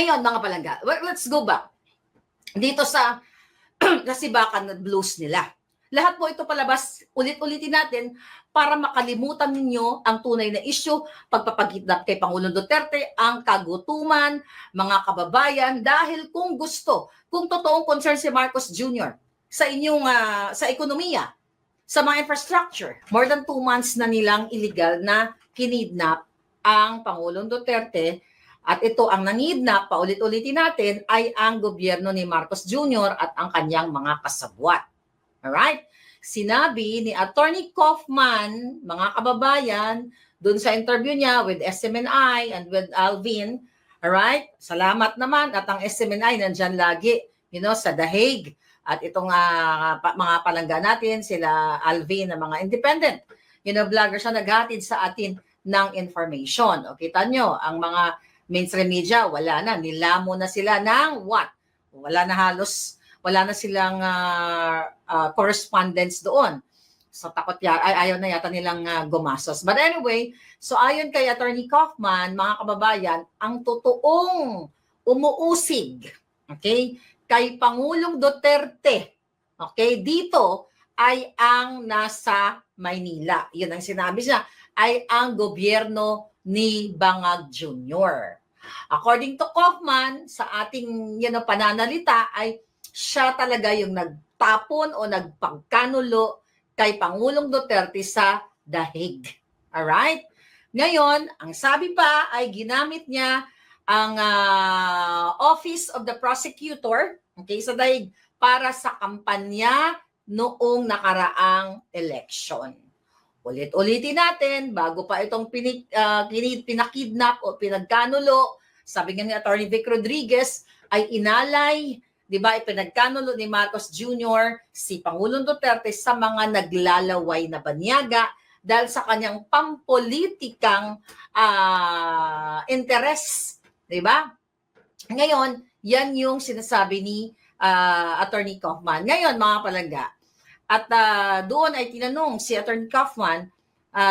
Ngayon, mga palangga, let's go back dito sa kasibakan blues nila. Lahat po ito palabas, ulit-ulitin natin para makalimutan ninyo ang tunay na issue, pagpapagitnap kay Pangulong Duterte, ang kagutuman, mga kababayan, dahil kung gusto, kung totoong concern si Marcos Jr. sa inyong, sa ekonomiya, sa mga infrastructure, more than 2 months na nilang illegal na kinidnap ang Pangulong Duterte. At ito ang nangidnap, paulit-ulitin natin, ay ang gobyerno ni Marcos Jr. at ang kanyang mga kasabwat. Alright? Sinabi ni Attorney Kaufman, mga kababayan, dun sa interview niya with SMNI and with Alvin, alright? Salamat naman at ang SMNI nandyan lagi, sa The Hague. At itong mga palangga natin, sila Alvin na mga independent, vlogger siya, naghatid sa atin ng information. O, kita nyo, ang mga mainstream media, wala na. Nilamo na sila ng what? Wala na silang correspondence doon. So takot ayaw na yata nilang gumasos. But anyway, so ayon kay Attorney Kaufman, mga kababayan, ang totoong umuusig, okay, kay Pangulong Duterte, okay, dito ay ang nasa Maynila. Yun ang sinabi niya, ay ang gobyerno ni Bangag Jr. According to Kaufman, sa ating pananalita ay siya talaga yung nagtapon o nagpagkanulo kay Pangulong Duterte sa The Hague. Alright? Ngayon, ang sabi pa ay ginamit niya ang Office of the Prosecutor, okay, sa The Hague, para sa kampanya noong nakaraang election. Ulit-ulitin natin, bago pa itong pinakidnap o pinagkanulo, sabi nga ni Attorney Vic Rodriguez, ay inalay, di ba, ipinagkanulo ni Marcos Jr. si Pangulong Duterte sa mga naglalaway na banyaga dahil sa kanyang pampolitikang interes, di ba? Ngayon, yan yung sinasabi ni Attorney Kaufman. Ngayon, mga palangga, at doon ay tinanong si Attorney Kaufman,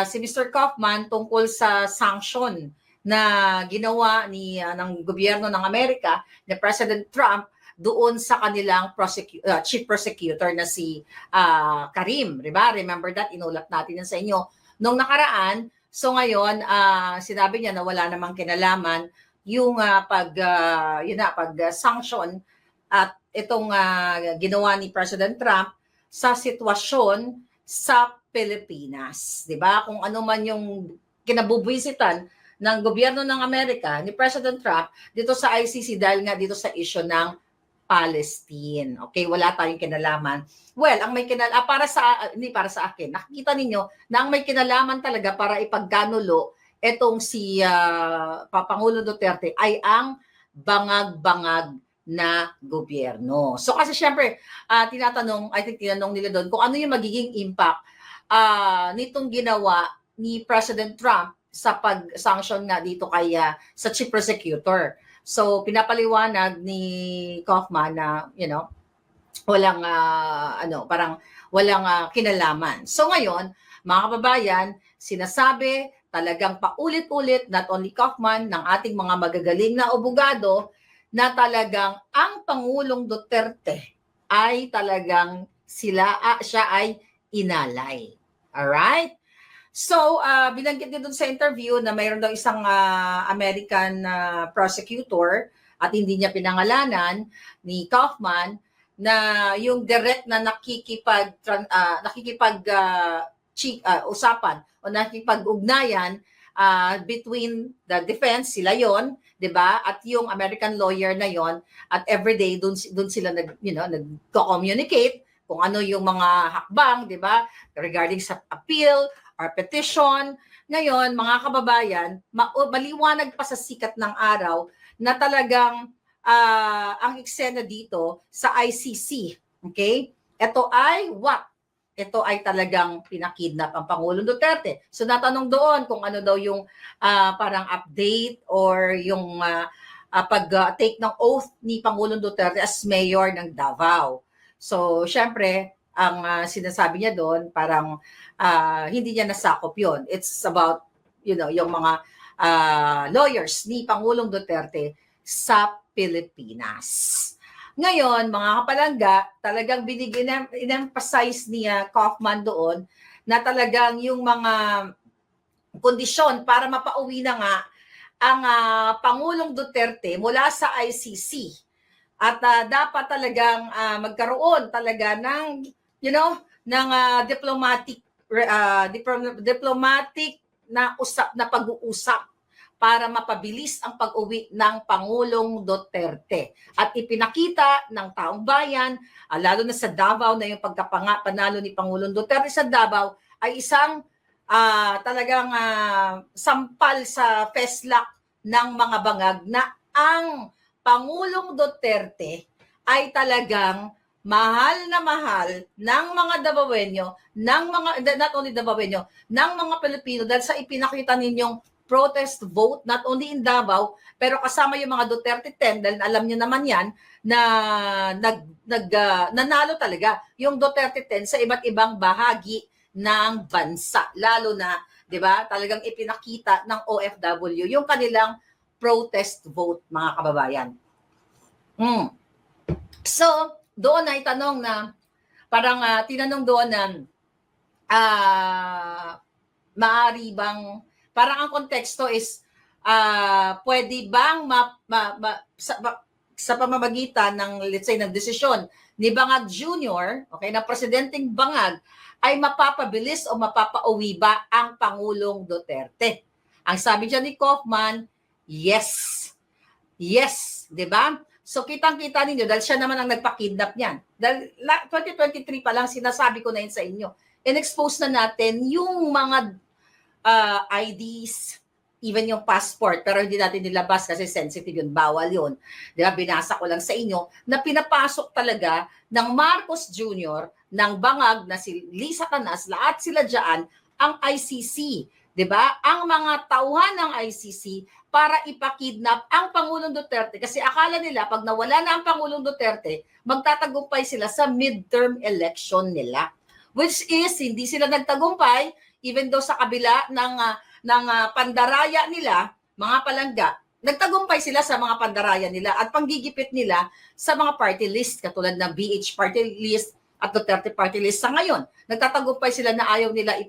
si Mr. Kaufman tungkol sa sanction na ginawa ng gobyerno ng Amerika ni President Trump doon sa kanilang chief prosecutor na si Karim. Diba? Remember that? Inulat natin yan sa inyo nung nakaraan. So ngayon, sinabi niya na wala namang kinalaman yung pag-sanction at itong ginawa ni President Trump sa sitwasyon sa Pilipinas. 'Di ba? Kung ano man yung kinabubwisitan ng gobyerno ng Amerika ni President Trump dito sa ICC dahil nga dito sa issue ng Palestine. Okay, wala tayong kinalaman. Well, ang may kinalaman hindi para sa akin. Nakikita ninyo na ang may kinalaman talaga para ipagkanulo etong si Pangulong Duterte ay ang bangag-bangag na gobyerno. So kasi syempre, tinanong nila doon kung ano yung magiging impact nitong ginawa ni President Trump sa pag-sanction nga dito kay sa chief prosecutor. So pinapaliwanag ni Kaufman na walang walang kinalaman. So ngayon, mga kababayan, sinasabi talagang paulit-ulit not only Kaufman ng ating mga magagaling na abogado na talagang ang Pangulong Duterte ay talagang siya ay inalay. Alright? So, binanggit niya dun sa interview na mayroon daw isang American prosecutor at hindi niya pinangalanan ni Kaufman na yung direct na usapan o nakikipag-ugnayan between the defense, sila yon, 'di ba? At yung American lawyer na yon, at everyday doon sila nagko-communicate kung ano yung mga hakbang, 'di ba? Regarding sa appeal or petition. Ngayon, mga kababayan, maliwanag pa sa sikat ng araw na talagang ang eksena dito sa ICC, okay? Ito ay what? Ito ay talagang pinakidnap ang Pangulong Duterte. So natanong doon kung ano daw yung parang update or yung pag-take ng oath ni Pangulong Duterte as mayor ng Davao. So syempre, ang sinasabi niya doon parang hindi niya nasakop yon. It's about yung mga lawyers ni Pangulong Duterte sa Pilipinas. Ngayon, mga kapalangga, talagang in-emphasize ni Kaufman doon na talagang yung mga kondisyon para mapauwi na nga ang Pangulong Duterte mula sa ICC. At dapat talagang magkaroon talaga ng, ng diplomatic na pag-uusap para mapabilis ang pag-uwi ng Pangulong Duterte. At ipinakita ng taong bayan, lalo na sa Davao, na yung pagkapanalo ni Pangulong Duterte sa Davao ay isang talagang sampal sa feslak ng mga bangag na ang Pangulong Duterte ay talagang mahal na mahal ng mga Davaoenyo, not only Davaoenyo, ng mga Pilipino dahil sa ipinakita ninyong protest vote, not only in Davao, pero kasama yung mga Duterte 10, dahil alam nyo naman yan, na nanalo talaga yung Duterte 10 sa iba't ibang bahagi ng bansa. Lalo na, di ba, talagang ipinakita ng OFW yung kanilang protest vote, mga kababayan. So, doon ay tanong na, parang tinanong doon na, maaari bang, parang ang konteksto is, pwede bang sa pamamagitan ng, let's say, ng desisyon ni Bangag Jr., okay, na presidenteng Bangag, ay mapapabilis o mapapauwi ba ang Pangulong Duterte? Ang sabi dyan ni Kaufman, yes. Yes, di ba? So kitang-kita ninyo, dahil siya naman ang nagpa-kidnap niyan. Dahil 2023 pa lang, sinasabi ko na yun sa inyo. In-expose na natin yung mga IDs, even yung passport, pero hindi natin nilabas kasi sensitive yun, bawal yun. Di ba? Binasa ko lang sa inyo na pinapasok talaga ng Marcos Jr., ng Bangag, na si Lisa Canas, lahat sila dyan, ang ICC. Di ba? Ang mga tauhan ng ICC para ipakidnap ang Pangulong Duterte kasi akala nila pag nawala na ang Pangulong Duterte, magtatagumpay sila sa midterm election nila. Which is, hindi sila nagtagumpay, even though sa kabila ng pandaraya nila, mga palangga, nagtagumpay sila sa mga pandaraya nila at panggigipit nila sa mga party list, katulad ng BH party list at Duterte party list sa ngayon. Nagtatagumpay sila na ayaw nila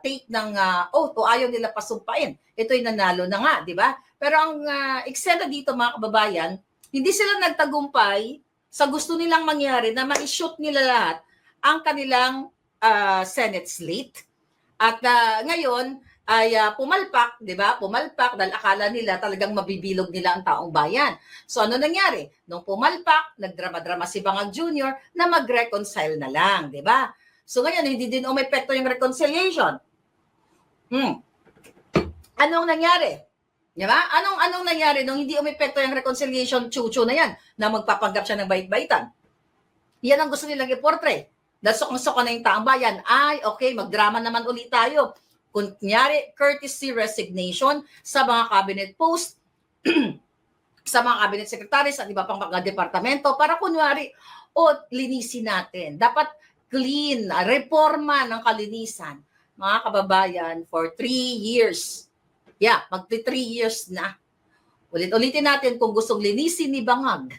take ng oath o ayaw nila pasumpain. Ito'y nanalo na nga, di ba? Pero ang eksena dito, mga kababayan, hindi sila nagtagumpay sa gusto nilang mangyari na ma-shoot nila lahat ang kanilang Senate slate. At ngayon ay pumalpak, di ba? Pumalpak dahil akala nila talagang mabibilog nila ang taong bayan. So ano nangyari? Nung pumalpak, nagdrama-drama si Bangag Jr. na mag-reconcile na lang, di ba? So ngayon, hindi din umepekto yung reconciliation. Anong nangyari? Di ba? Anong nangyari nung hindi umepekto yung reconciliation, chuchu na yan, na magpapanggap siya ng bait-baitan? Yan ang gusto nilang i-portray. Dahil sokong-soko na yung taong bayan. Ay, okay, magdrama naman ulit tayo. Kunyari, courtesy resignation sa mga cabinet post, sa mga cabinet secretaries at iba pang mga departamento para kunyari, linisin natin. Dapat clean, reforma ng kalinisan. Mga kababayan, for 3 years. Yeah, magti 3 years na. Ulit-ulitin natin kung gustong linisin ni Bangag.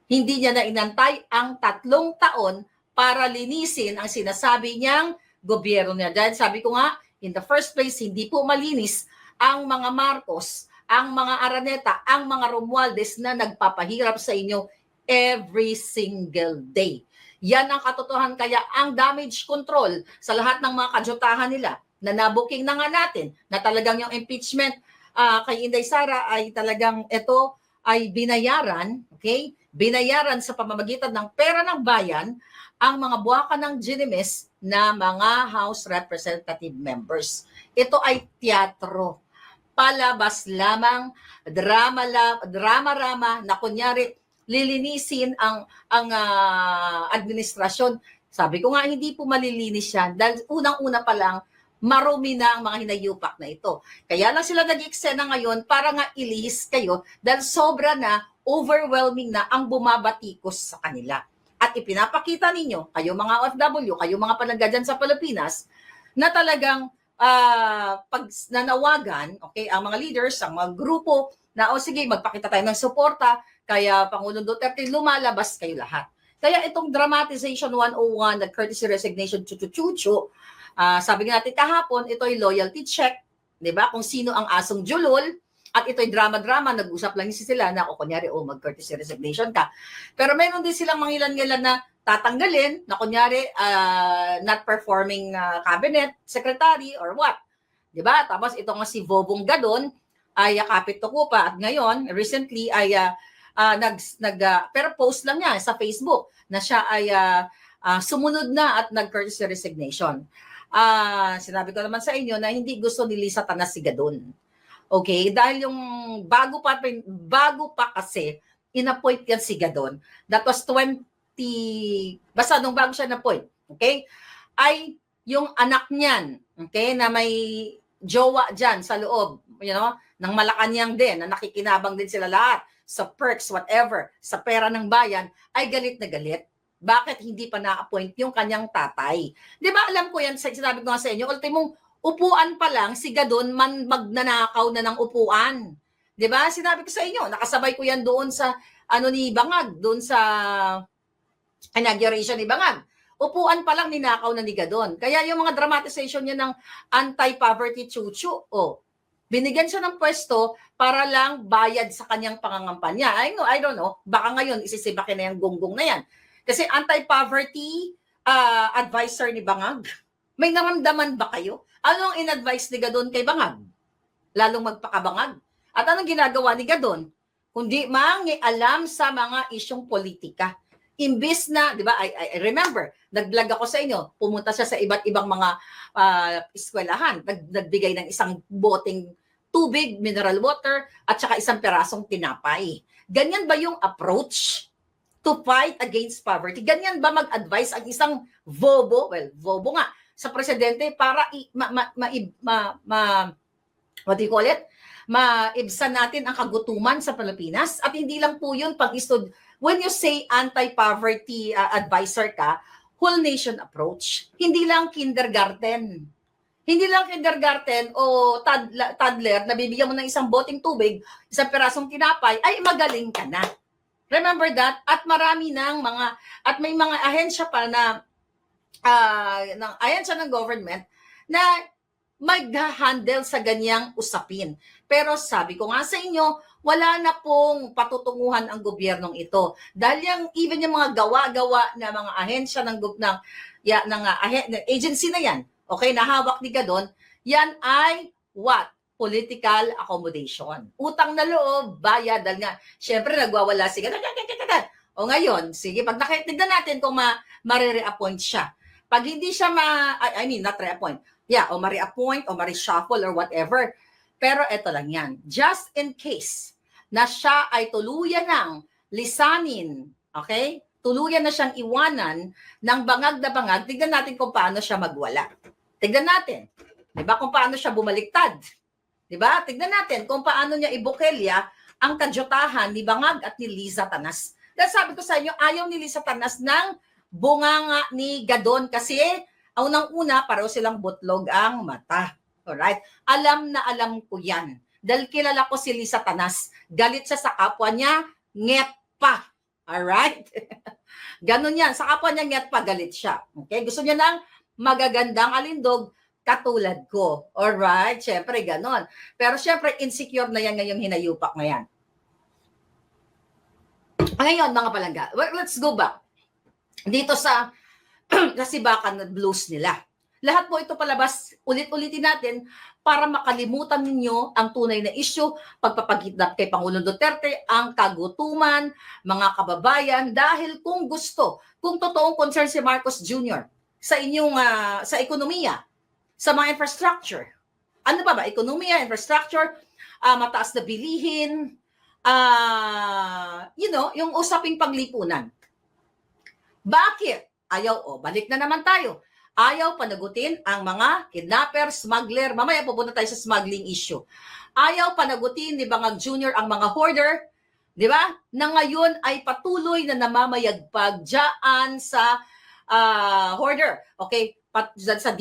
Hindi niya na inantay ang 3 taon para linisin ang sinasabi niyang gobyerno niya. Dahil sabi ko nga, in the first place, hindi po malinis ang mga Marcos, ang mga Araneta, ang mga Romualdez na nagpapahirap sa inyo every single day. Yan ang katotohanan, kaya ang damage control sa lahat ng mga kadyutahan nila na nabuking na nga natin na talagang yung impeachment kay Inday Sara ay talagang ito ay binayaran, okay? Binayaran sa pamamagitan ng pera ng bayan ang mga buwaka ng ginimis na mga House Representative members. Ito ay teatro. Palabas lamang, drama-rama na kunyari lilinisin ang administrasyon. Sabi ko nga, hindi po malilinis yan dahil unang-una pa lang, marumi na ang mga hinayupak na ito. Kaya lang sila nag-eksena ngayon para nga ilihis kayo dahil sobra na, overwhelming na ang bumabatikos sa kanila. At ipinapakita ninyo, kayo mga OFW, kayo mga palangga dyan sa Pilipinas, na talagang pag nanawagan, okay, ang mga leaders, ang mga grupo, na sige, magpakita tayo ng suporta, kaya Pangulong Duterte, lumalabas kayo lahat. Kaya itong dramatization 101, the courtesy resignation, chuchu-chuchu, sabi nga natin kahapon, ito ay loyalty check, di ba? Kung sino ang asong julol, at ito'y drama-drama, nag-usap lang sila na, kunyari, mag-courtesy resignation ka. Pero meron din silang mangilan-ngilan na tatanggalin, na kunyari, not performing cabinet secretary or what. Diba? Tapos ito nga si Bobong Gadon, ay kapit ko pa. At ngayon, recently, ay pero post lang niya sa Facebook na siya ay sumunod na at nag-courtesy resignation. Sinabi ko naman sa inyo na hindi gusto ni Lisa Tanas si Gadon. Okay? Dahil yung bago pa kasi, in-appoint yan si Gadon. That was basta nung bago siya na-appoint. Okay? Ay yung anak niyan, okay, na may jowa dyan sa loob, ng Malacanang din, na nakikinabang din sila lahat sa perks, whatever, sa pera ng bayan, ay galit na galit. Bakit hindi pa na-appoint yung kanyang tatay? Di ba alam ko yan, sinabi ko nga sa inyo, ultimong upuan pa lang, si Gadon magnanakaw na ng upuan. Di ba? Sinabi ko sa inyo, nakasabay ko yan doon sa, ni Bangag, doon sa inauguration ni Bangag. Upuan pa lang ninakaw na ni Gadon. Kaya yung mga dramatization niya ng anti-poverty chuchu, binigyan siya ng pwesto para lang bayad sa kanyang pangangampanya. I don't know, baka ngayon isisibakin na yung gonggong na yan. Kasi anti-poverty advisor ni Bangag, may naramdaman ba kayo? Anong in-advise ni Gadon kay Bangag? Lalong magpakabangag. At anong ginagawa ni Gadon? Kundi mangialam sa mga isyong politika. Imbis na, di ba, I remember, nag-vlog ako sa inyo, pumunta siya sa iba't ibang mga eskwelahan, nagbigay ng isang boteng tubig, mineral water, at saka isang perasong tinapay. Ganyan ba yung approach to fight against poverty? Ganyan ba mag-advise ang isang bobo, bobo nga, sa presidente para what do you call it? Maibsan natin ang kagutuman sa Pilipinas? At hindi lang po yun pag-istud. When you say anti-poverty advisor ka, whole nation approach. Hindi lang kindergarten. Hindi lang kindergarten o toddler na bibigyan mo ng isang boteng tubig, isang perasong tinapay, ay magaling ka na. Remember that? At marami at may mga ahensya pa na, ahensya ng government na mag-handle sa ganyang usapin. Pero sabi ko nga sa inyo, wala na pong patutunguhan ang gobyernong ito. Dahil even yung mga gawa-gawa na mga ahensya ng agency na yan, okay, nahawak ni Gadon, yan ay what? Political accommodation. Utang na loob, bayad, dahil nga, syempre nagwawala si Gadon. O ngayon, sige, pag tignan natin kung ma-re-appoint siya. Pag hindi siya not re-appoint, o ma-reappoint o ma-reshuffle or whatever. Pero eto lang yan. Just in case na siya ay tuluyan ng lisanin, okay? Tuluyan na siyang iwanan ng bangag na bangag, tignan natin kung paano siya magwala. Tignan natin. Diba? Kung paano siya bumaliktad. Diba? Tignan natin kung paano niya ibukelya ang kadyutahan ni Bangag at ni Liza Tanas. Dahil sabi ko sa inyo, ayaw ni Liza Tanas ng bunganga ni Gadon kasi unang-una, pareho silang butlog ang mata. Alright? Alam na alam ko yan. Dahil kilala ko si Liza Tanas. Galit siya sa kapwa niya, nget pa. Alright? Ganon yan. Sa kapwa niya, nget pa, galit siya. Okay? Gusto niya ng magagandang alindog katulad ko. Alright? Siyempre, ganon. Pero siyempre, insecure na yan ngayong hinayupak na yan. Ngayon, mga palangga, let's go back. Dito sa Sibakan Blues nila. Lahat po ito palabas, ulit-ulitin natin para makalimutan ninyo ang tunay na issue, pagpapagitnap kay Pangulong Duterte, ang kagutuman, mga kababayan, dahil kung totoong concern si Marcos Jr. sa inyong, sa ekonomiya, sa mga infrastructure. Ano pa ba? Ekonomiya, infrastructure, mataas na bilihin, yung usaping paglipunan. Bakit? Balik na naman tayo. Ayaw panagutin ang mga kidnapper, smuggler. Mamaya pupunta tayo sa smuggling issue. Ayaw panagutin ni Bangag Jr. ang mga hoarder, di ba? Na ngayon ay patuloy na namamayagpag dyan sa hoarder. Okay? Dyan sa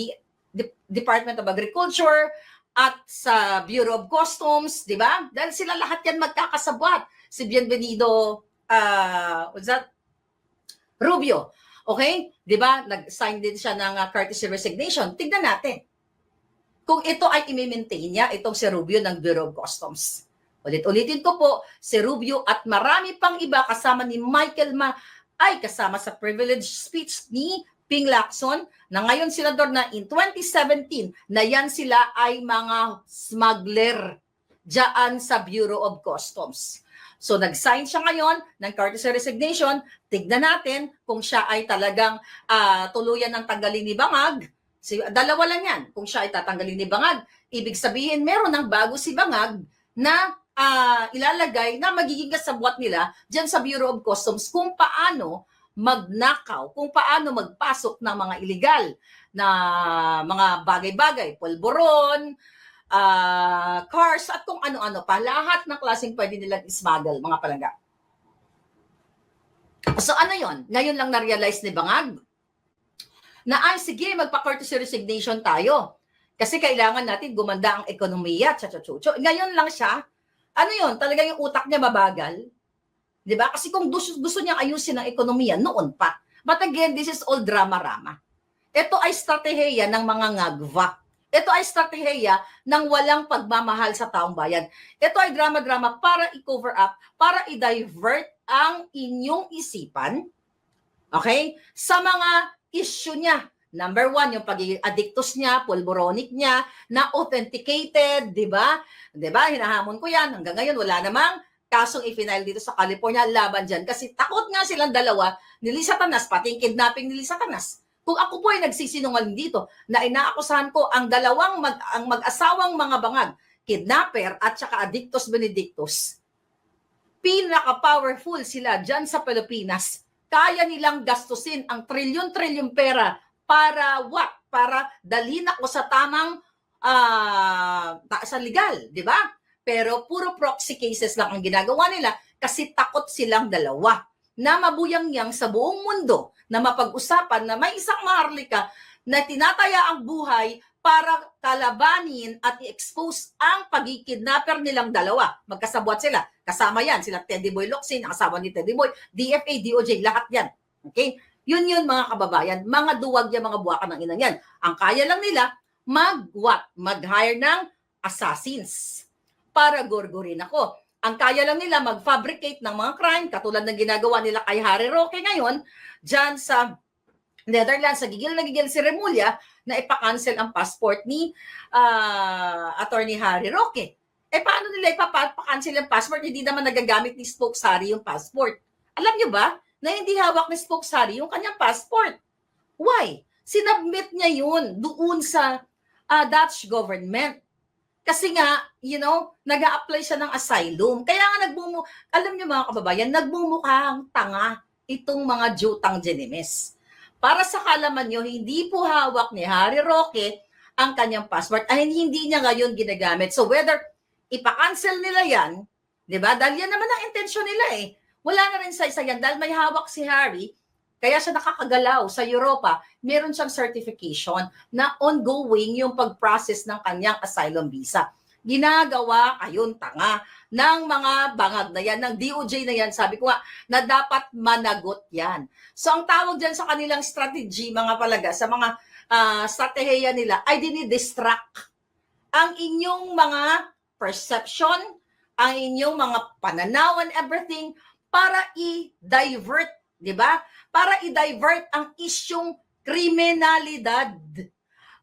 Department of Agriculture at sa Bureau of Customs, di ba? Dahil sila lahat yan magkakasabwat. Si Bienvenido, what's that? Rubio. Okay? Di ba? Nag-sign din siya ng courtesy resignation. Tignan natin kung ito ay i-maintain niya, itong si Rubio ng Bureau of Customs. Ulit-ulitin ko po, si Rubio at marami pang iba kasama ni Michael Ma ay kasama sa privilege speech ni Ping Lacson na ngayon senador na in 2017 na yan sila ay mga smuggler dyan sa Bureau of Customs. So nag-sign siya ngayon ng courtesy resignation. Tignan natin kung siya ay talagang tuluyan ng tanggalin ni Bangag. Dalawa lang yan. Kung siya ay tatanggalin ni Bangag, ibig sabihin meron ng bago si Bangag na ilalagay na magiging kasabwat nila dyan sa Bureau of Customs kung paano magnakaw, kung paano magpasok ng mga illegal na mga bagay-bagay, polboron, cars, at kung ano-ano pa. Lahat ng klaseng pwede nilang ismuggle, mga palangga. So ano yon? Ngayon lang na-realize ni Bangag na ay sige, magpa-courtesy resignation tayo. Kasi kailangan natin gumanda ang ekonomiya, tsa-tsa-tsa. Ngayon lang siya, ano yon? Talaga yung utak niya mabagal. Di ba? Kasi kung gusto niya ayusin ang ekonomiya, noon pa. But again, this is all drama-rama. Ito ay strategiya ng mga ngagva. Ito ay strategiya ng walang pagmamahal sa taong bayan. Ito ay drama-drama para i-cover up, para i-divert ang inyong isipan, okay, sa mga issue niya. Number one, yung pagiging addictus niya, pulboronic niya, na authenticated, di ba? Di ba? Hinahamon ko yan. Hanggang ngayon, wala namang kasong i-final dito sa California laban dyan. Kasi takot nga silang dalawa ni Lisa Tanas, pati yung kidnapping ni Lisa Tanas. Kung ako po ay nagsisinungaling dito, na inaakusahan ko ang dalawang mag-asawang mga bangag, kidnapper at saka addictus benedictus, pinaka-powerful sila dyan sa Pilipinas. Kaya nilang gastusin ang trilyon-trilyon pera para what? Para dalhin ako sa tamang sa legal, di ba? Pero puro proxy cases lang ang ginagawa nila kasi takot silang dalawa na mabuyang-yang sa buong mundo na mapag-usapan na may isang maharlika na tinataya ang buhay para kalabanin at i-expose ang pagkikidnapper nilang dalawa. Magkasabwat sila. Kasama yan. Sila Teddy Boy Locsin, ang asawa ni Teddy Boy, DFA, DOJ, lahat yan. Okay? Yun mga kababayan. Mga duwag yan, mga buwakan ng inang yan. Ang kaya lang nila, mag-hire ng assassins para gorgorin ako. Ang kaya lang nila mag-fabricate ng mga crime, katulad ng ginagawa nila kay Harry Roque ngayon, dyan sa Netherlands, sa gigil na gigil si Remulla, na ipa-cancel ang passport ni Attorney Harry Roque. Paano nila ipa-cancel ang passport? Hindi naman nagagamit ni Spokes Harry yung passport. Alam nyo ba na hindi hawak ni Spokes Harry yung kanyang passport? Why? Sinubmit niya yun doon sa Dutch government. Kasi nga, nag-a-apply siya ng asylum. Kaya nga alam niyo mga kababayan, nagmumukhang tanga itong mga jutang Genimes. Para sa kalaman nyo, hindi po hawak ni Harry Roque ang kanyang passport ay hindi niya ngayon ginagamit. So whether ipa-cancel nila yan, di ba? Dahil yan naman ang intensyon nila eh. Wala na rin sa isa yan. Dahil may hawak si Harry, kaya siya nakakagalaw sa Europa, meron siyang certification na ongoing yung pag-process ng kanyang asylum visa. Ginagawa kayong tanga ng mga bangag na yan, ng DOJ na yan, sabi ko nga, na dapat managot yan. So ang tawag dyan sa kanilang strategy, mga palaga, sa mga strategiya nila, ay dinidistract ang inyong mga perception, ang inyong mga pananaw and everything, para i-divert, di ba? Para i-divert ang isyong kriminalidad.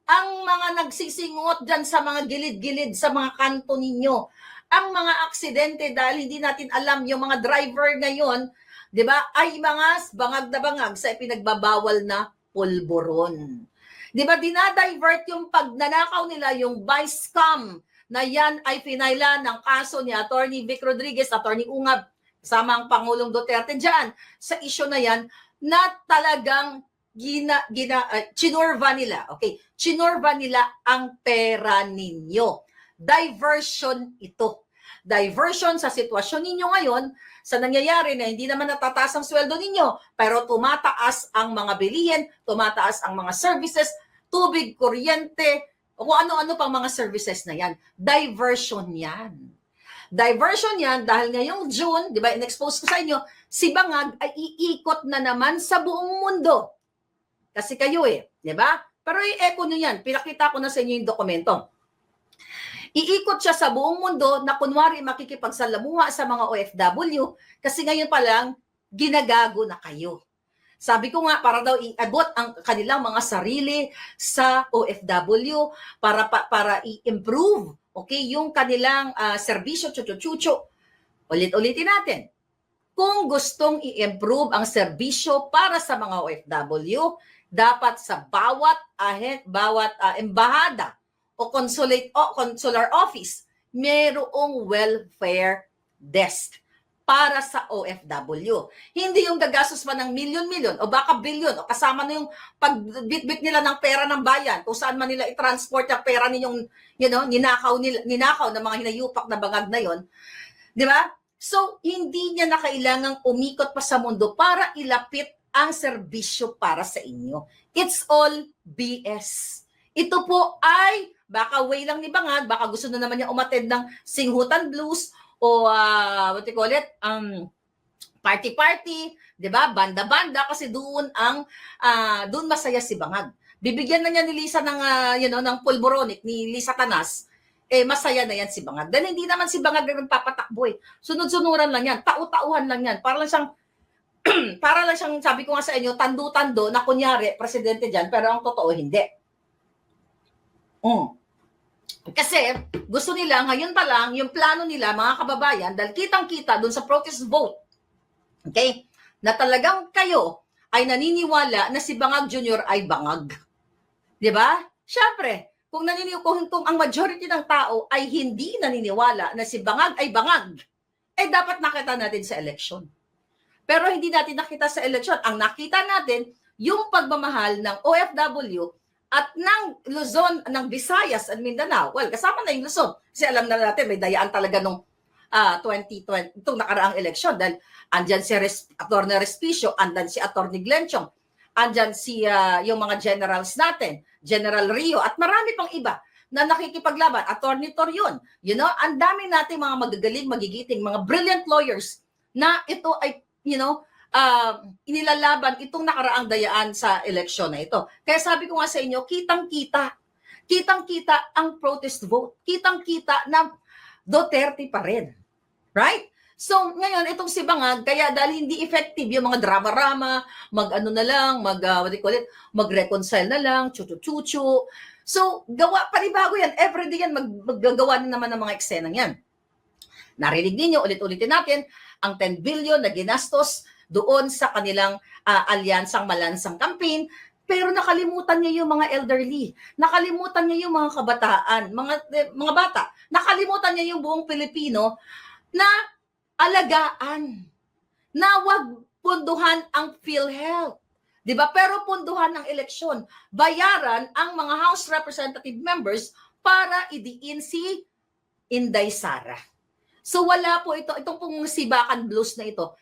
Ang mga nagsisingot dyan sa mga gilid-gilid, sa mga kanto ninyo, ang mga aksidente dahil hindi natin alam yung mga driver ngayon, di ba, ay mga bangag na bangag sa ipinagbabawal na pulburon. Di ba, dinadivert yung pagnanakaw nila, yung vice scam, na yan ay pinaila ng kaso ni Attorney Vic Rodriguez, Attorney Ungab, kasama ang Pangulong Duterte dyan, sa isyo na yan, na talagang chinorva nila. Okay, chinorva nila ang pera ninyo. Diversion ito. Diversion sa sitwasyon ninyo ngayon, sa nangyayari na hindi naman natataas ang sweldo ninyo, pero tumataas ang mga bilihin, tumataas ang mga services, tubig, kuryente, o kung ano-ano pang mga services na yan. Diversion yan. Diversion yan dahil ngayong June, di ba, in-expose ko sa inyo, si Bangag ay iikot na naman sa buong mundo. Kasi kayo di ba? Pero i-echo nyo yan. Pinakita ko na sa inyo yung dokumento. Iikot siya sa buong mundo na kunwari makikipagsalamuha sa mga OFW kasi ngayon pa lang ginagago na kayo. Sabi ko nga, para daw iabot ang kanilang mga sarili sa OFW para i-improve, okay, yung kanilang serbisyo, chucho-chucho. Ulit-ulitin natin. Kung gustong i-improve ang serbisyo para sa mga OFW, dapat sa bawat embahada o consulate o consular office, mayroong welfare desk para sa OFW. Hindi yung gagastos pa ng milyon-milyon o baka bilyon o kasama na yung pagbitbit nila ng pera ng bayan kung saan man nila i-transport yung pera ninyong, ninakaw ng mga hinayupak na bangag na yon. Di ba? So, hindi niya na kailangang umikot pa sa mundo para ilapit ang serbisyo para sa inyo. It's all BS. Ito po ay baka way lang ni Bangag, baka gusto na naman niya umattend ng Singhutan Blues o what you call it, party-party, 'di ba? Banda-banda kasi doon doon masaya si Bangag. Bibigyan na niya ni Lisa ng ng pulboronic ni Lisa Tanas. Masaya na yan si Bangag. Dahil hindi naman si Bangag nagpapatakbo Sunod-sunuran lang yan, tau-tauhan lang yan. Para lang siyang sabi ko nga sa inyo, tando-tando na kunyari presidente diyan, pero ang totoo hindi. Kasi gusto nila, ngayon pa lang, yung plano nila, mga kababayan, dahil kitang-kita doon sa protest vote, okay, na talagang kayo ay naniniwala na si Bangag Jr. ay bangag. Di ba? Siyempre, kung ang majority ng tao ay hindi naniniwala na si Bangag ay bangag, dapat nakita natin sa eleksyon. Pero hindi natin nakita sa eleksyon. Ang nakita natin, yung pagmamahal ng OFW at ng Luzon, ng Visayas at Mindanao. Well, kasama na yung Luzon. Kasi alam na natin, may dayaan talaga nung 2020, itong nakaraang eleksyon. Dahil andyan si Atty. Respicio, andyan si Atty. Glenchong, andyan yung mga generals natin, General Rio, at marami pang iba na nakikipaglaban. Atty. Torion. Ang dami natin mga magagaling, magigiting, mga brilliant lawyers na ito ay, inilalaban itong nakaraang dayaan sa eleksyon na ito. Kaya sabi ko nga sa inyo, kitang-kita ang protest vote. Kitang-kita na Duterte pa rin. Right? So, ngayon, itong si Bangag, kaya dahil hindi effective yung mga drama-rama, mag-reconcile na lang, chuchu-chuchu. So, panibago yan. Everyday yan, maggagawa na naman ng mga eksenang yan. Narinig ninyo, ulit-ulitin natin, ang 10 billion na ginastos doon sa kanilang alyansang malansang campaign, pero nakalimutan niya yung mga elderly, nakalimutan niya yung mga kabataan, mga bata, nakalimutan niya yung buong Pilipino na alagaan, na wag punduhan ang PhilHealth. 'Di ba? Pero punduhan ng eleksyon, bayaran ang mga House Representative members para idiin si Inday Sara. So wala po itong pong Sibakan Blues na ito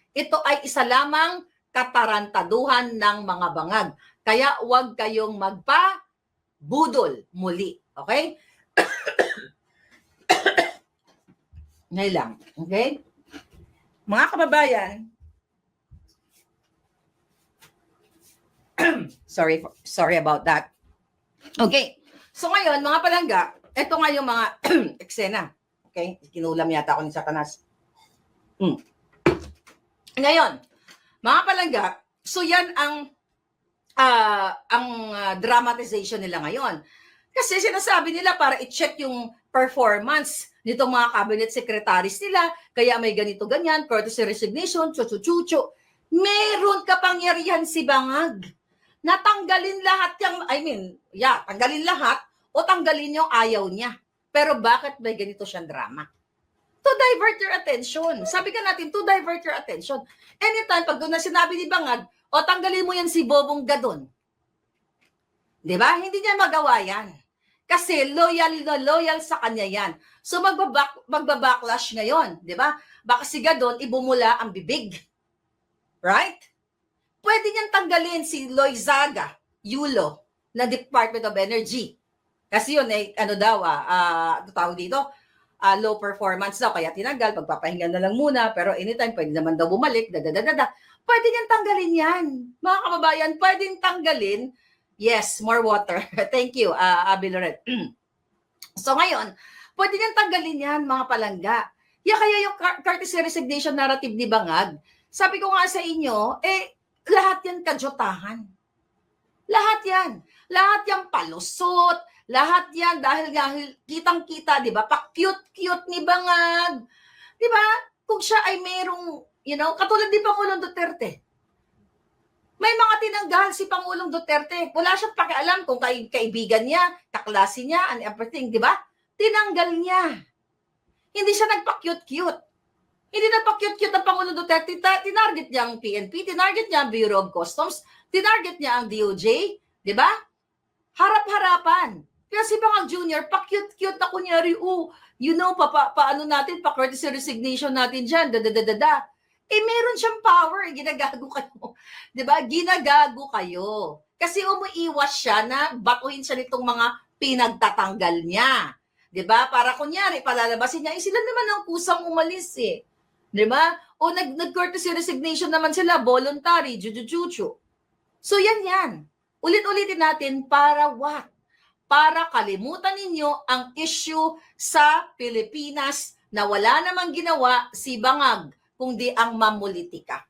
ay isa lamang katarantaduhan ng mga bangag. Kaya huwag kayong magpa-budol muli. Okay? Ngayon lang. Okay? Mga kababayan, sorry about that. Okay. So ngayon, mga palangga, ito nga yung mga eksena. Okay? Kinulam yata ako ni Satanas. Ngayon, mga palangga, so yan ang dramatization nila ngayon. Kasi sinasabi nila para i-check yung performance nitong mga cabinet secretaries nila, kaya may ganito ganyan, courtesy resignation, chuchu-chuchu. Meron kapangyarihan si Bangag na tanggalin lahat tanggalin lahat o tanggalin yung ayaw niya. Pero bakit may ganito siyang drama? To divert your attention. Sabi ka natin, to divert your attention. Anytime, pag doon na sinabi ni Bangag, o tanggalin mo yan si Bobong Gadon. Di ba? Hindi niya magawa yan. Kasi loyal sa kanya yan. So magbabacklash ngayon. Di ba? Baka si Gadon, ibumula ang bibig. Right? Pwede niyan tanggalin si Loizaga, Yulo. ng Department of Energy. Kasi yun, ano daw, tawag dito, low performance daw, kaya tinanggal, pagpapahinga na lang muna, pero anytime, pwede naman daw bumalik, Pwede niyang tanggalin yan. Mga kababayan, pwedeng tanggalin. Yes, more water. Thank you, Abby Loret. So ngayon, pwede niyang tanggalin yan, mga palangga. Kaya yung courtesy resignation narrative ni Bangag, sabi ko nga sa inyo, lahat yan kadyotahan. Lahat yan. Lahat yan palusot. Lahat yan dahil kitang-kita, di ba? Pa-cute-cute ni Bangag. Di ba? Kung siya ay merong, katulad ni Pangulong Duterte. May mga tinanggal si Pangulong Duterte. Wala siyang pakialam kung kaibigan niya, kaklase niya, and everything, di ba? Tinanggal niya. Hindi siya nagpa-cute-cute. Hindi nagpa-cute-cute ang Pangulong Duterte. Tinarget niya ang PNP, tinarget niya ang Bureau of Customs, tinarget niya ang DOJ, di ba? Harap-harapan. Kaya si Bangag Jr., pa-cute-cute na kunyari, paano natin, pa-courtesy resignation natin dyan, meron siyang power, ginagago kayo. Diba? Ginagago kayo. Kasi umuiwas siya na batuhin siya nitong mga pinagtatanggal niya. Diba? Para kunyari, palalabasin niya, sila naman ang kusang umalis eh. Diba? O nag-courtesy resignation naman sila, voluntary, jujujuju. So yan. Ulit-ulitin natin para what? Para kalimutan ninyo ang issue sa Pilipinas na wala namang ginawa si Bangag kundi ang mamulitika.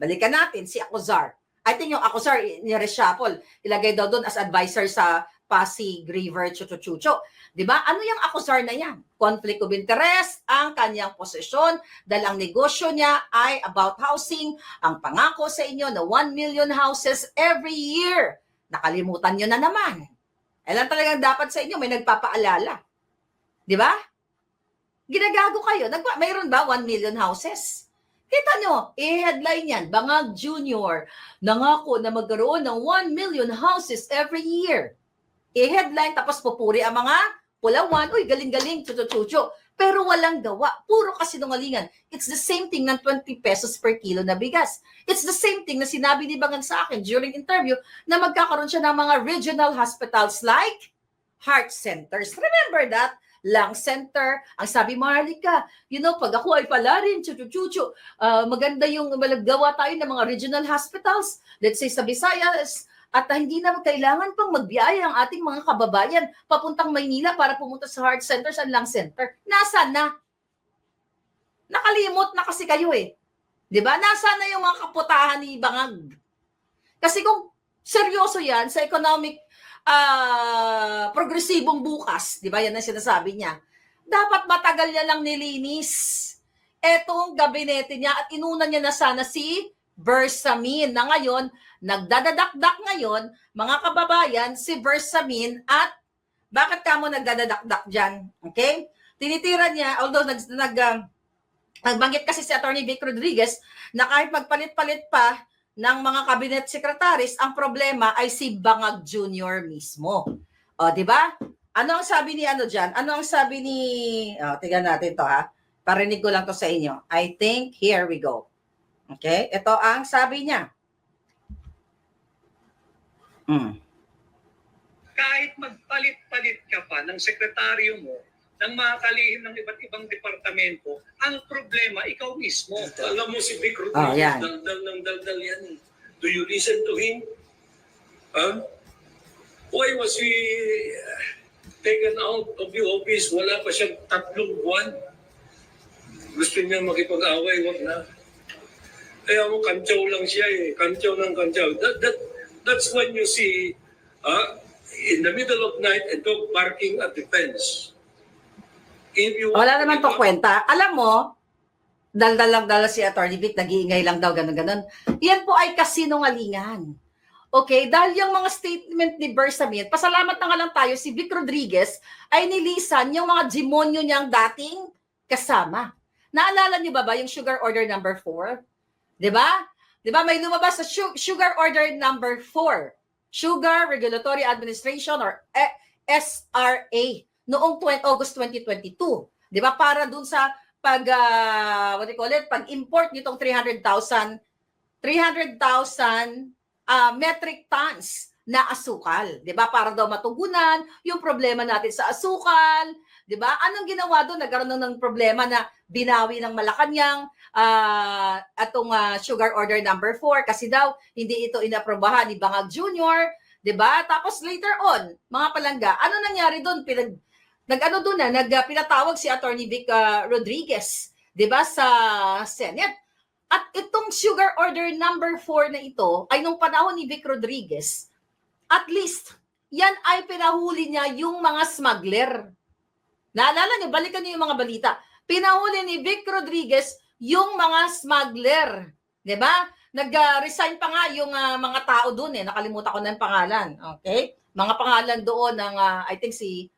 Balikan natin si Acuzar. I think yung Acuzar ni-reshuffle. Ilagay daw doon as advisor sa Pasig River Chucho. Diba? Ano yung Acuzar na yan? Conflict of interest, ang kanyang posisyon, dahil ang negosyo niya ay about housing. Ang pangako sa inyo na 1 million houses every year. Nakalimutan nyo na naman. Alam talagang dapat sa inyo, may nagpapaalala. Diba? Ginagago kayo. Mayroon ba 1 million houses? Kita nyo, headline yan, Bangag Jr. nangako na magkaroon ng 1 million houses every year. Headline, tapos pupuri ang mga pulawan, galing-galing, chucho-chucho. Pero walang gawa. Puro kasinungalingan. It's the same thing ng 20 pesos per kilo na bigas. It's the same thing na sinabi ni Bangag sa akin during interview na magkakaroon siya ng mga regional hospitals like heart centers. Remember that? Lung center. Ang sabi mo, Harlika, pag ako ay pala rin, chuchu-chuchu, maganda yung malagawa tayo ng mga regional hospitals, let's say sa Visayas, at hindi na kailangan pang magbiyaya ang ating mga kababayan papuntang Maynila para pumunta sa heart centers and lung center. Nasaan na? Nakalimot na kasi kayo eh. Diba? Nasaan na yung mga kaputahan ni Bangag? Kasi kung seryoso yan sa economic progresibong bukas, di ba? Yan ang sinasabi niya. Dapat matagal niya lang nilinis etong gabinete niya at inuna niya na sana si Bersamin na ngayon, nagdadadakdak ngayon, mga kababayan, si Bersamin at bakit ka mo nagdadadakdak dyan? Okay? Tinitira niya, although nagbanggit kasi si Attorney Vic Rodriguez na kahit magpalit-palit pa ng mga cabinet secretaries, ang problema ay si Bangag Jr. mismo. O, di ba? Ano ang sabi ni dyan? Ano ang sabi ni... tingnan natin to ha. Parinig ko lang to sa inyo. I think, here we go. Okay? Ito ang sabi niya. Kahit magpalit-palit ka pa ng sekretaryo mo, ng mga kalihim ng iba't ibang departamento, ang problema, ikaw mismo. Alam mo si Vic Rodriguez, daldal ng daldal yan. Do you listen to him? Huh? Why was he taken out of the office? Wala pa siyang 3 buwan. Gusto niya makipag-away, wag na. Kaya mo, kantsaw lang siya eh. Kantsaw ng kantsaw. That's when you see, in the middle of night, and dog barking at the fence. Wala naman to kwenta. Alam mo, dala si Attorney Vic, nag-iingay lang daw, ganun-ganun. Yan po ay kasinungalingan. Okay? Dahil yung mga statement ni Bersamin, pasalamat na nga lang tayo, si Vic Rodriguez ay nilisan yung mga demonyo niyang dating kasama. Naalala niyo ba yung Sugar Order number 4? Diba? Diba may lumabas sa Sugar Order number 4. Sugar Regulatory Administration or SRA. Noong August 2022, 'di ba? Para dun sa pag-import nitong 300,000 metric tons na asukal, 'di ba? Para daw matugunan yung problema natin sa asukal, 'di ba? Anong ginawa doon? Nagkaroon ng problema na binawi ng Malacanang atong sugar order number 4 kasi daw hindi ito inaprobahan ni Bangag Jr., 'di ba? Tapos later on, mga palangga, ano nangyari doon? Pinatawag si Attorney Vic Rodriguez, 'di ba, sa Senate. At itong sugar order number 4 na ito ay nung panahon ni Vic Rodriguez, at least yan ay pinahuli niya yung mga smuggler. Naalala niyo, balikan niyo yung mga balita. Pinahuli ni Vic Rodriguez yung mga smuggler, 'di ba? Nag-resign pa nga yung mga tao doon nakalimutan ko na yung pangalan. Okay? Mga pangalan doon ng I think si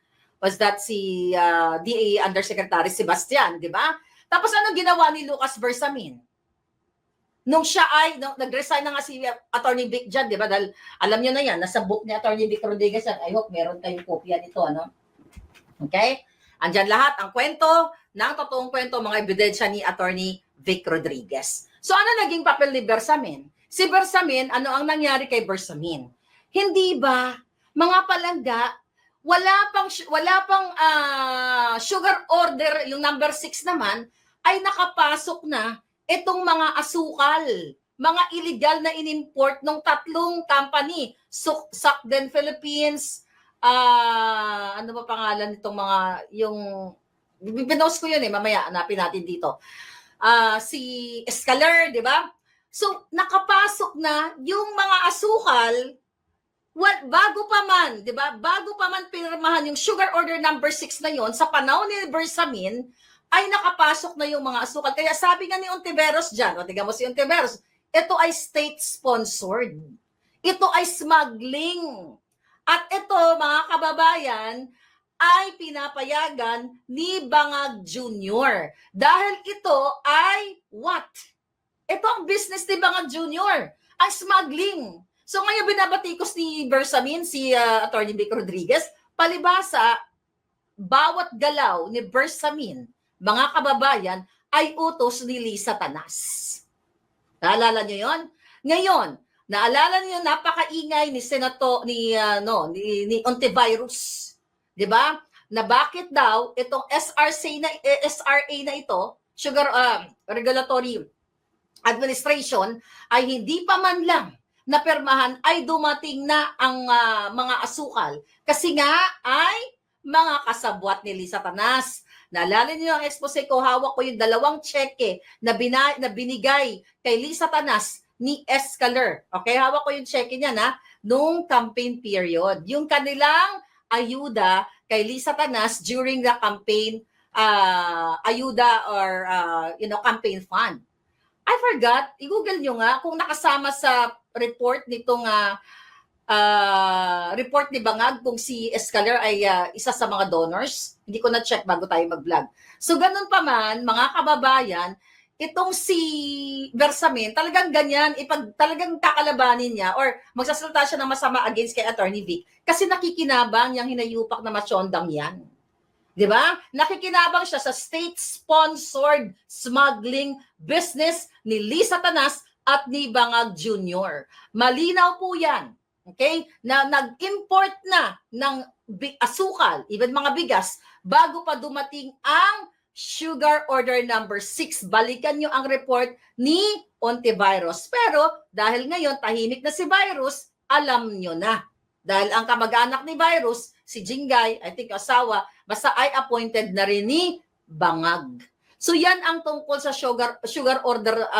DA Undersecretary Sebastian, 'di ba? Tapos ano ginawa ni Lucas Bersamin? Nung siya nag-resign na nga si Attorney Vic dyan, di ba? Dahil alam nyo na yan, nasa book ni Attorney Vic Rodriguez yan. I hope meron kayong kopya nito, ano? Okay? Andyan lahat ang kwento, ng totoong kwento, mga ebidensya ni Attorney Vic Rodriguez. So ano naging papel ni Bersamin? Si Bersamin, ano ang nangyari kay Bersamin? Hindi ba, mga palangga, wala pang sugar order, yung number 6 naman, ay nakapasok na itong mga asukal, mga illegal na inimport ng 3 company, Sukden Philippines, ano ba pangalan nitong mga, yung, pinost ko yun mamaya, hanapin natin dito. Si Escaler, di ba? So, nakapasok na yung mga asukal, bago pa man, di ba? Bago pa man pinirmahan yung sugar order number 6 na yon sa panahon ni Bersamin, ay nakapasok na yung mga asukal. Kaya sabi nga ni Ontiveros dyan, o tignan mo si Ontiveros, ito ay state-sponsored. Ito ay smuggling. At ito, mga kababayan, ay pinapayagan ni Bangag Jr. Dahil ito ay what? Ito ang business ni Bangag Jr. Ang smuggling. So ngayon binabatikos ni Bersamin, si Attorney Vic Rodriguez, palibasa, bawat galaw ni Bersamin, mga kababayan, ay utos ni Lisa Tanas. Naalala niyo yon? Ngayon, naalala niyo napakaingay ni ni Ontiveros, 'di ba? Na bakit daw itong SRA na ito, Sugar Regulatory Administration, ay hindi pa man lang napirmahan ay dumating na ang mga asukal kasi nga ay mga kasabwat ni Lisa Tanas. Naalala niyo ang expose ko, hawak ko yung 2 cheque na binigay kay Lisa Tanas ni Escaler. Okay, hawak ko yung cheque niya nung campaign period. Yung kanilang ayuda kay Lisa Tanas during the campaign ayuda or campaign fund. I forgot, i-google nyo nga kung nakasama sa report nitong report ni Bangag kung si Escaler ay isa sa mga donors. Hindi ko na-check bago tayo mag-vlog. So ganun pa man, mga kababayan, itong si Bersamin, talagang ganyan, talagang kakalabanin niya or magsasalita siya ng masama against kay Attorney Vic kasi nakikinabang yung hinayupak na masyondang yan. Di ba? Nakikinabang siya sa state-sponsored smuggling business ni Lisa Tanas at ni Bangag Jr. Malinaw po yan. Okay? Na nag-import na ng asukal, even mga bigas, bago pa dumating ang sugar order number 6. Balikan nyo ang report ni Ontiveros. Pero dahil ngayon tahimik na si Virus, alam nyo na. Dahil ang kamag-anak ni Virus, si Jingay, I think asawa, basta ay appointed na rin ni Bangag. So yan ang tungkol sa sugar order,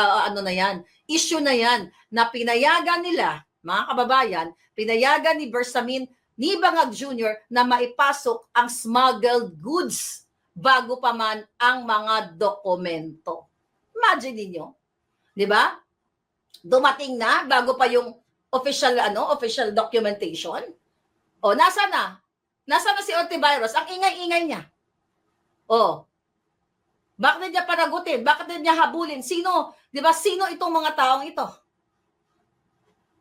issue na yan, na pinayagan nila, mga kababayan, pinayagan ni Bersamin, ni Bangag Jr. na maipasok ang smuggled goods bago pa man ang mga dokumento. Imagine niyo, di ba? Dumating na bago pa yung official documentation. O, nasa na? Nasa na si Ontiveros? Ang ingay-ingay niya. O, bakit niya panagutin? Bakit niya habulin? Sino? Di ba? Sino itong mga taong ito?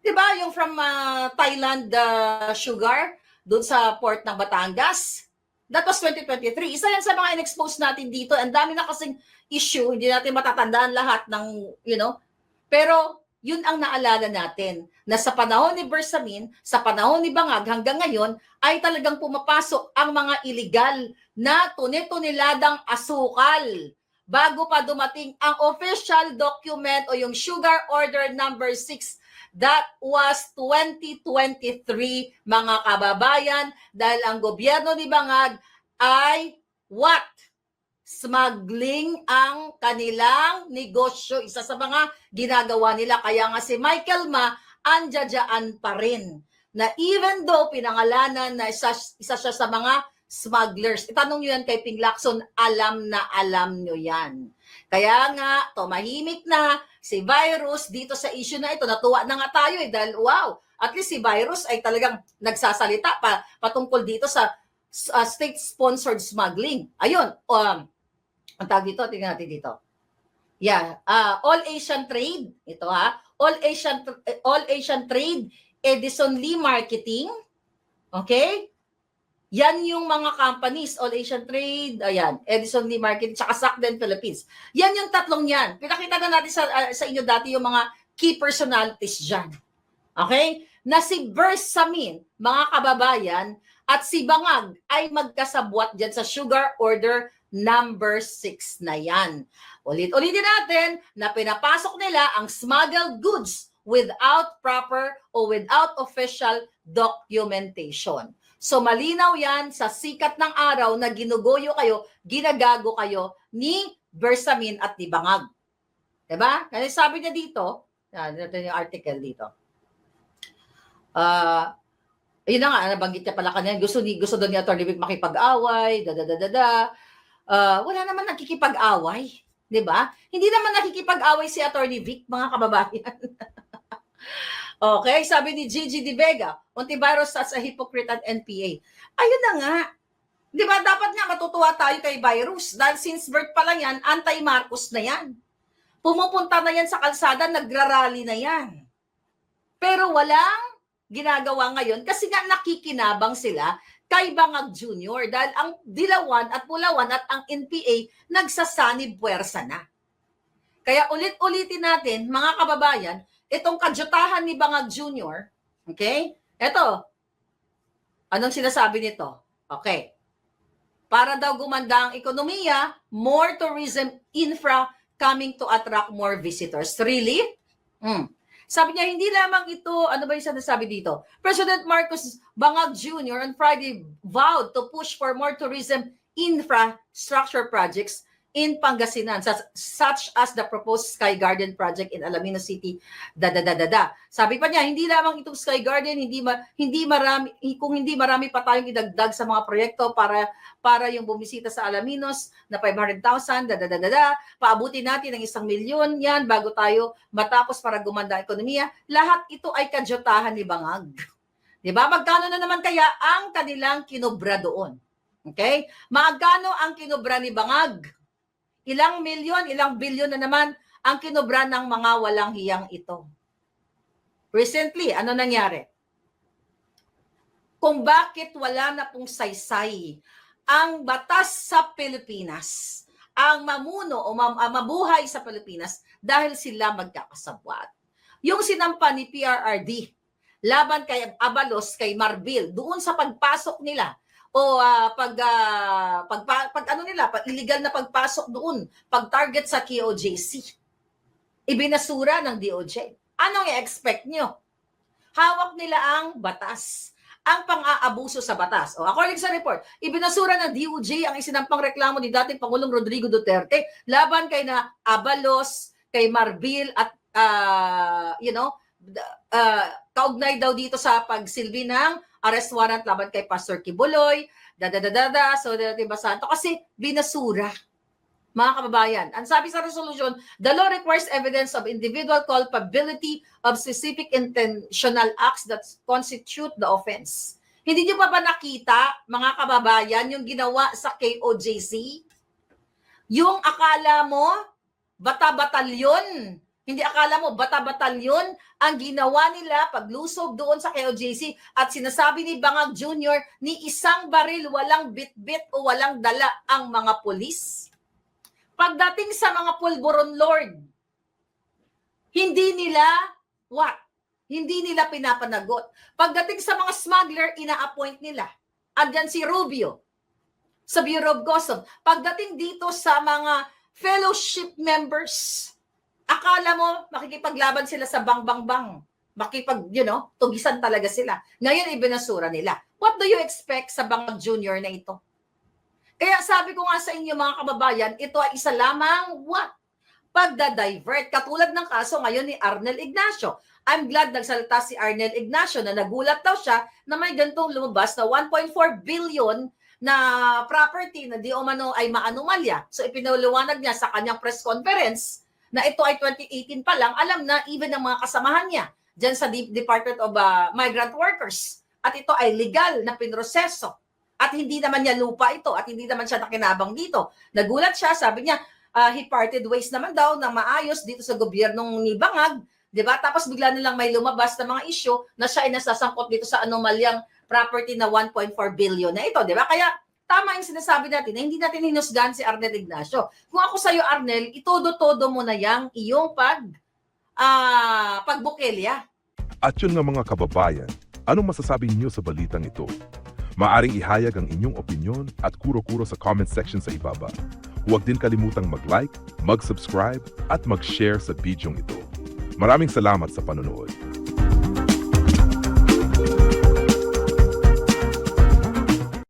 Di ba? Yung from Thailand sugar doon sa port ng Batangas. That was 2023. Isa yan sa mga in-expose natin dito. Ang dami na kasing issue. Hindi natin matatandaan lahat ng, Pero yun ang naalala natin na sa panahon ni Bersamin, sa panahon ni Bangag hanggang ngayon ay talagang pumapasok ang mga illegal na tuni-tuniladang asukal bago pa dumating ang official document o yung Sugar Order number 6 that was 2023 mga kababayan, dahil ang gobyerno ni Bangag ay what? Smuggling ang kanilang negosyo. Isa sa mga ginagawa nila. Kaya nga si Michael Ma, andyan pa rin. Na even though pinangalanan na isa siya sa mga smugglers. Itanong nyo yan kay Ping Lacson, alam na alam nyo yan. Kaya nga, tumahimik na si Virus dito sa issue na ito. Natuwa na nga tayo dahil wow, at least si Virus ay talagang nagsasalita patungkol dito sa state-sponsored smuggling. Ayun, ang tawag dito, tingnan natin dito. Yeah, All Asian Trade, ito All Asian Trade, Edison Lee Marketing, okay? Yan yung mga companies, All Asian Trade, ayan, Edison Lee Marketing, tsaka Sakden Philippines. Yan yung tatlong yan. Pinakita na natin sa inyo dati yung mga key personalities dyan. Okay? Na si Bersamin, mga kababayan, at si Bangag ay magkasabwat dyan sa Sugar Order number 6 na yan. Ulit-ulitin natin na pinapasok nila ang smuggled goods without proper o without official documentation. So malinaw yan sa sikat ng araw na ginugoyo kayo, ginagago kayo ni Bersamin at ni Bangag. Diba? Kasi sabi niya dito, natin yung article dito. Yun na nga, nabanggit niya pala kanina, gusto daw ni Atty. Vic makipag-away, wala naman nakikipag-away, di ba? Hindi naman nakikipag-away si Atty. Vic, mga kababayan. Okay, sabi ni Gigi De Vega, Ontiveros as a hypocrite at NPA. Ayun na nga. Di ba, dapat nga matutuwa tayo kay Virus dahil since birth pa lang yan, anti-Marcos na yan. Pumupunta na yan sa kalsada, nagrarally na yan. Pero walang ginagawa ngayon kasi nga nakikinabang sila kay Bangag Jr. dahil ang Dilawan at Pulawan at ang NPA nagsasanib puwersa na. Kaya ulit-ulitin natin, mga kababayan, itong kadyutahan ni Bangag Jr., okay? Ito, anong sinasabi nito? Okay. Para daw gumanda ang ekonomiya, more tourism infra coming to attract more visitors. Really? Sabi niya, hindi lamang ito, ano ba yung sinasabi dito? President Marcos Bangag Jr. on Friday vowed to push for more tourism infrastructure projects in Pangasinan, such as the proposed Sky Garden project in Alaminos City, Sabi pa niya, hindi lamang itong Sky Garden, kung hindi marami pa tayong idagdag sa mga proyekto para yung bumisita sa Alaminos na 500,000, paabutin natin ng 1 milyon yan bago tayo matapos para gumanda ang ekonomiya. Lahat ito ay kadyutahan ni Bangag. Diba? Magkano na naman kaya ang kanilang kinobra doon? Okay? Magkano ang kinobra ni Bangag? Ilang milyon, ilang bilyon na naman ang kinobra ng mga walang hiyang ito. Recently, ano nangyari? Kung bakit wala na pong saysay ang batas sa Pilipinas, ang mamuno o mabuhay sa Pilipinas dahil sila magkakasabwat. Yung sinampa ni PRRD laban kay Abalos, kay Marbil, doon sa pagpasok nila o pag illegal na pagpasok doon, pag-target sa KOJC. Ibinasura ng DOJ. Anong i-expect nyo? Hawak nila ang batas, ang pang-aabuso sa batas. O, according sa report, ibinasura ng DOJ ang isinampang reklamo ni dating Pangulong Rodrigo Duterte laban kay na Abalos, kay Marbil at kaugnay daw dito sa pagsilbi ng arrest warrant laban kay Pastor Kibuloy, so diba santo, kasi binasura. Mga kababayan, ang sabi sa resolution, the law requires evidence of individual culpability of specific intentional acts that constitute the offense. Hindi niyo pa ba nakita, mga kababayan, yung ginawa sa KOJC? Yung akala mo, bata-batalyon. Hindi akala mo, bata-batalyon ang ginawa nila paglusob doon sa KOJC at sinasabi ni Bangag Jr. ni isang baril walang bit-bit o walang dala ang mga pulis. Pagdating sa mga pulburon lord, Hindi nila, what? Hindi nila pinapanagot. Pagdating sa mga smuggler, ina-appoint nila. Andyan si Rubio sa Bureau of Customs. Pagdating dito sa mga fellowship members, akala mo makikipaglaban sila sa bang-bang-bang. Tugisan talaga sila. Ngayon, ibinasura nila. What do you expect sa Bangag Junior na ito? Kaya sabi ko nga sa inyo mga kababayan, ito ay isa lamang what? Pagda-divert. Katulad ng kaso ngayon ni Arnel Ignacio. I'm glad nagsalita si Arnel Ignacio na nagulat daw siya na may gantong lumabas na 1.4 billion na property na di umano ay maanumalya. So ipinaliwanag niya sa kanyang press conference na ito ay 2018 pa lang, alam na even ng mga kasamahan niya dyan sa Department of Migrant Workers. At ito ay legal na pinroseso. At hindi naman niya lupa ito at hindi naman siya nakinabang dito. Nagulat siya, sabi niya, he parted ways naman daw na maayos dito sa gobyernong ni Bangag. Diba? Tapos bigla nilang may lumabas na mga issue na siya ay nasasangkot dito sa anomalyang property na 1.4 billion na ito. Diba? Kaya tama yung sinasabi natin na hindi natin hinusgahan si Arnel Ignacio. Kung ako sa'yo, Arnel, itodo-todo mo na yang iyong pagbukelya. At yun nga mga kababayan, anong masasabi niyo sa balitang ito? Maaring ihayag ang inyong opinyon at kuro-kuro sa comment section sa ibaba. Huwag din kalimutang mag-like, mag-subscribe at mag-share sa bidyong ito. Maraming salamat sa panonood.